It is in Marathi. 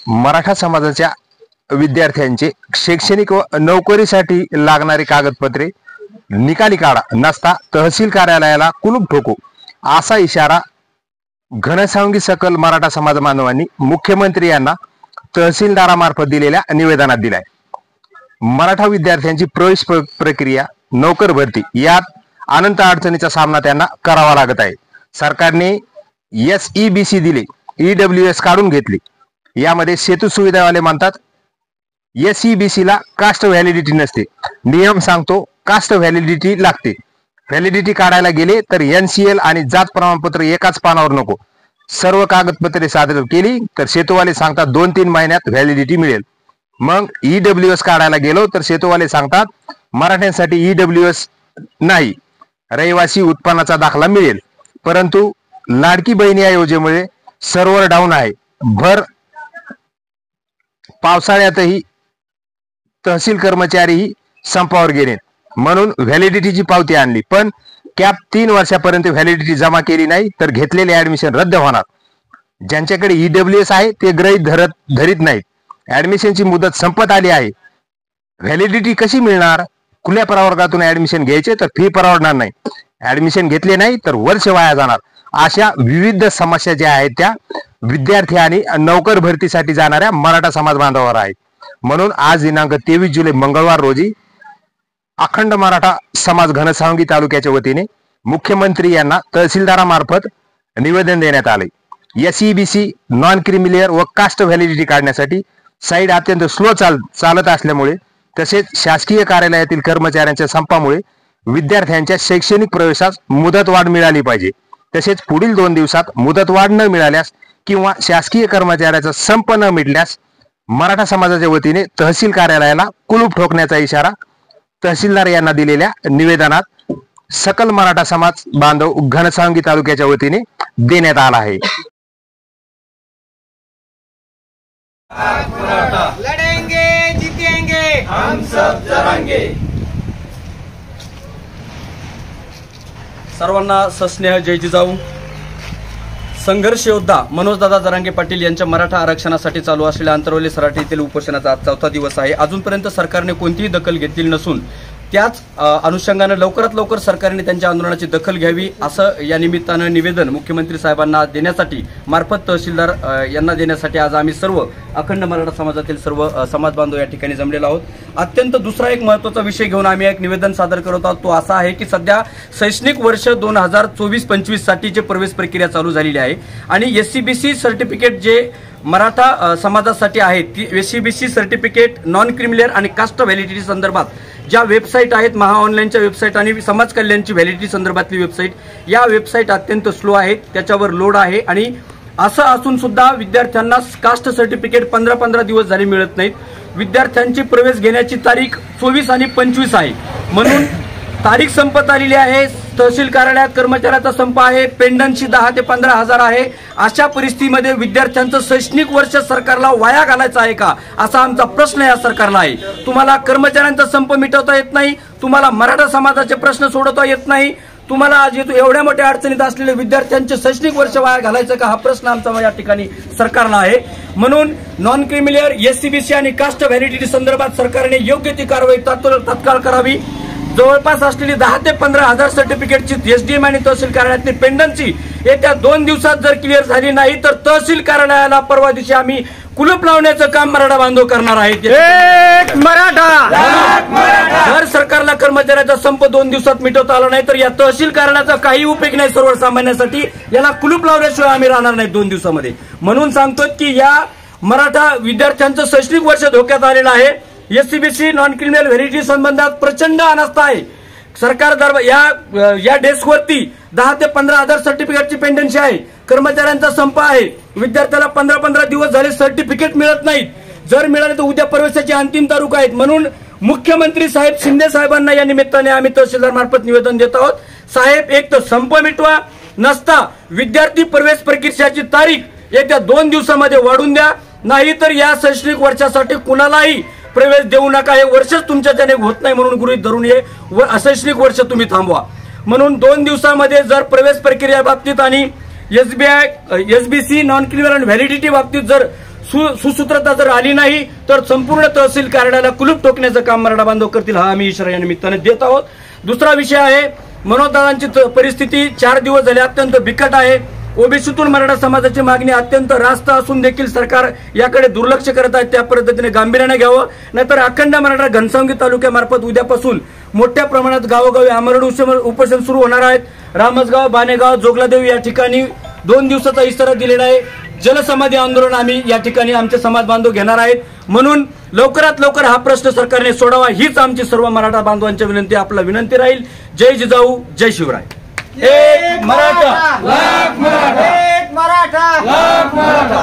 मराठा समाजाच्या विद्यार्थ्यांचे शैक्षणिक व नोकरीसाठी लागणारी कागदपत्रे निकाली काढा नसता तहसील कार्यालयाला कुलूप ठोकू असा इशारा घनसावंगी सकल मराठा समाज बांधवांनी मुख्यमंत्री यांना तहसीलदारामार्फत दिलेल्या निवेदनात दिलाय। मराठा विद्यार्थ्यांची प्रवेश प्रक्रिया, नोकर भरती यात अनंत अडचणीचा सामना त्यांना करावा लागत आहे। सरकारने SEBC दिले, EWS काढून घेतले। यामध्ये सेतू सुविधावाले म्हणतात SEBC ला कास्ट व्हॅलिडिटी नसते, नियम सांगतो कास्ट व्हॅलिडिटी लागते। व्हॅलिडिटी काढायला गेले तर NCL आणि जात प्रमाणपत्र एकाच पानावर नको, सर्व कागदपत्रे सादर केली तर सेतूवाले सांगतात 2-3 महिन्यात व्हॅलिडिटी मिळेल। मग EWS काढायला गेलो तर सेतूवाले सांगतात मराठ्यांसाठी EWS नाही, रहिवासी उत्पन्नाचा दाखला मिळेल। परंतु लाडकी बहीण या योजनेमुळे सर्व्हर डाऊन आहे। भर पावसाळ्यातही तहसील कर्मचारीही संपावर गेले म्हणून व्हॅलिडिटीची पावती आणली, पण कॅप 3 वर्षापर्यंत व्हॅलिडिटी जमा केली नाही तर घेतलेले ऍडमिशन रद्द होणार। ज्यांच्याकडे EWS आहे ते गृहीत धरीत नाहीत। ऍडमिशनची मुदत संपत आली आहे, व्हॅलिडिटी कशी मिळणार? खुल्या प्रवर्गातून ऍडमिशन घ्यायचे तर फी परवडणार नाही, ऍडमिशन घेतले नाही तर वर्ष वाया जाणार। अशा विविध समस्या ज्या आहेत त्या विद्यार्थी आणि नोकर भरतीसाठी जाणाऱ्या मराठा समाज बांधवांवर आहेत। म्हणून आज दिनांक 23 जुलै मंगळवार रोजी अखंड मराठा समाज घनसावंगी तालुक्याच्या वतीने मुख्यमंत्री यांना तहसीलदारामार्फत निवेदन देण्यात आले। SEBC नॉन क्रिमिलियर व कास्ट व्हॅलिडिटी काढण्यासाठी साईट अत्यंत स्लो चालत असल्यामुळे तसेच शासकीय कार्यालयातील कर्मचाऱ्यांच्या संपामुळे विद्यार्थ्यांच्या शैक्षणिक प्रवेशास मुदतवाढ मिळाली पाहिजे। तसेच पुढील 2 दिवसात मुदतवाढ न मिळाल्यास किंवा शासकीय कर्मचाऱ्याचा संप न मिटल्यास मराठा समाजाच्या वतीने तहसील कार्यालयाला कुलूप ठोकण्याचा इशारा तहसीलदार यांना दिलेल्या निवेदनात सकल मराठा समाज बांधव घनसावंगी तालुक्याच्या वतीने देण्यात आला आहे। लढेंगे जीतेंगे हम सब जरांगे। सर्वांना सस्नेह जय जिजाऊ। संघर्ष योद्धा मनोजदादा जरांगे पाटील यांच्या मराठा आरक्षणासाठी चालू असलेल्या आंतरवली सराटी येथील उपोषणाचा आज 4था दिवस आहे। अजूनपर्यंत सरकारने कोणतीही दखल घेतलेली नसून त्याच अनुषंगाने लवकरात लवकर सरकारने त्यांच्या आंदोलनाची दखल घ्यावी असं या निमित्तानं निवेदन मुख्यमंत्री साहेबांना देण्यासाठी मार्फत तहसीलदार यांना देण्यासाठी आज आम्ही सर्व अखंड मराठा समाजातील सर्व समाज बांधव या ठिकाणी जमलेलो आहोत। अत्यंत दुसरा एक महत्त्वाचा विषय घेऊन आम्ही एक निवेदन सादर करत आहोत। तो असा आहे की सध्या शैक्षणिक वर्ष 2024-25 साठीची प्रवेश प्रक्रिया चालू झालेली आहे आणि SEBC सर्टिफिकेट जे मराठा समाजासाठी आहे ती SEBC सर्टिफिकेट नॉन क्रिमिलियर आणि कास्ट व्हॅलिडिटी संदर्भात ज्या वेबसाईट आहेत महाऑनलाईनच्या वेबसाईट आणि समाज कल्याणची व्हॅलिडिटी संदर्भातली वेबसाईट, या वेबसाईट अत्यंत स्लो आहेत, त्याच्यावर लोड आहे आणि असं असून सुद्धा विद्यार्थ्यांना कास्ट सर्टिफिकेट 15-15 दिवस झाले मिळत नाहीत। विद्यार्थ्यांची प्रवेश घेण्याची तारीख 24 आणि 25 आहे म्हणून तारीख संपत आलेली आहे। तहसील कार्यालयात कर्मचाऱ्याचा संप आहे, पेंडन्सी 10 ते 15 हजार आहे। अशा परिस्थितीमध्ये विद्यार्थ्यांचं शैक्षणिक वर्ष सरकारला वाया घालायचं आहे का असा आमचा प्रश्न या सरकारला आहे। तुम्हाला कर्मचाऱ्यांचा संप मिटवता येत नाही, तुम्हाला मराठा समाजाचे प्रश्न सोडवता येत नाही, तुम्हाला आज एवढ्या मोठ्या अडचणीत असलेल्या विद्यार्थ्यांचे शैक्षणिक वर्ष वाया घालायचं का हा प्रश्न आमचा या ठिकाणी सरकारला आहे। म्हणून नॉन क्रिमिलियर SEBC आणि कास्ट व्हॅलिडिटी संदर्भात सरकारने योग्य ती कारवाई तात्काळ करावी। जवळपास असलेली 10 ते 15 हजार सर्टिफिकेटची SDM आणि तहसील कार्यालयातली पेंडन्सी येत्या 2 दिवसात जर क्लिअर झाली नाही तर तहसील कार्यालयाला परवा दिवशी आम्ही कुलूप लावण्याचं काम मराठा बांधव करणार आहेत। एक मराठा जर सरकारला कर्मचाऱ्याचा संप 2 दिवसात मिटवता आला नाही तर या तहसील कार्यालयाचा काही उपयोग नाही सर्वसामान्यांसाठी, याला कुलूप लावल्याशिवाय आम्ही राहणार नाही 2 दिवसामध्ये। म्हणून सांगतोय की या मराठा विद्यार्थ्यांचं शैक्षणिक वर्ष धोक्यात आलेलं आहे। SEBC नॉन क्रिमिनल व्हॅलिडिटी संबंधात प्रचंड अनास्था आहे। सरकार या डेस्कवरती 10 ते 15 हजार सर्टिफिकेटची पेंडन्सी आहे, कर्मचाऱ्यांचा संप आहे, विद्यार्थ्याला 15-15 दिवस झाले सर्टिफिकेट मिळत नाहीत, जर मिळाले तर उद्या प्रवेशाची अंतिम तारीख आहेत। म्हणून मुख्यमंत्री साहेब शिंदे साहेबांना या निमित्ताने आम्ही तहसीलदार मार्फत निवेदन देत आहोत। साहेब, एक तर संप मिटवा, नसता विद्यार्थी प्रवेश प्रक्रियेची तारीख येत्या 2 दिवसामध्ये वाढवून द्या, नाहीतर या शैक्षणिक वर्षासाठी कुणालाही प्रवेश देऊ नका। हे वर्षच तुमच्याच्याने होत नाही म्हणून गृहीत धरून हे शैक्षणिक वर्ष तुम्ही थांबवा। म्हणून 2 दिवसामध्ये जर प्रवेश प्रक्रिया बाबतीत आणि SBC नॉन क्रिमिनल व्हॅलिडिटी बाबतीत जर सुसूत्रता जर आली नाही तर संपूर्ण तहसील कार्यालयाला कुलूप ठोकण्याचं काम मराठा बांधव करतील, हा आम्ही इशारा या निमित्ताने देत आहोत. दुसरा विषय आहे, मनोजदादांची परिस्थिती 4 दिवस झाले अत्यंत बिकट आहे. ओबीसीतून मराठा समाजाची मागणी अत्यंत रास्त असून देखील सरकार याकडे दुर्लक्ष करत आहे. त्या पद्धतीने गांभीर्याने घ्यावं, नाहीतर अखंड मराठा घनसावंगी तालुक्यामार्फत उद्यापासून मोठ्या प्रमाणात गावोगावी आमरण उपोषण सुरू होणार आहेत. रामसगाव, बानेगाव, जोगलादेवी या ठिकाणी 2 दिवसाचा इशारा दिलेला आहे. जलसमाधी आंदोलन आम्ही या ठिकाणी आमचे समाज बांधव घेणार आहेत. म्हणून लवकरात लवकर हा प्रश्न सरकारने सोडावा हीच आमची सर्व मराठा बांधवांची विनंती, आपला विनंती राहील. जय जिजाऊ, जय शिवराय. एक मराठा, लाख मराठा. एक मराठा, लाख मराठा.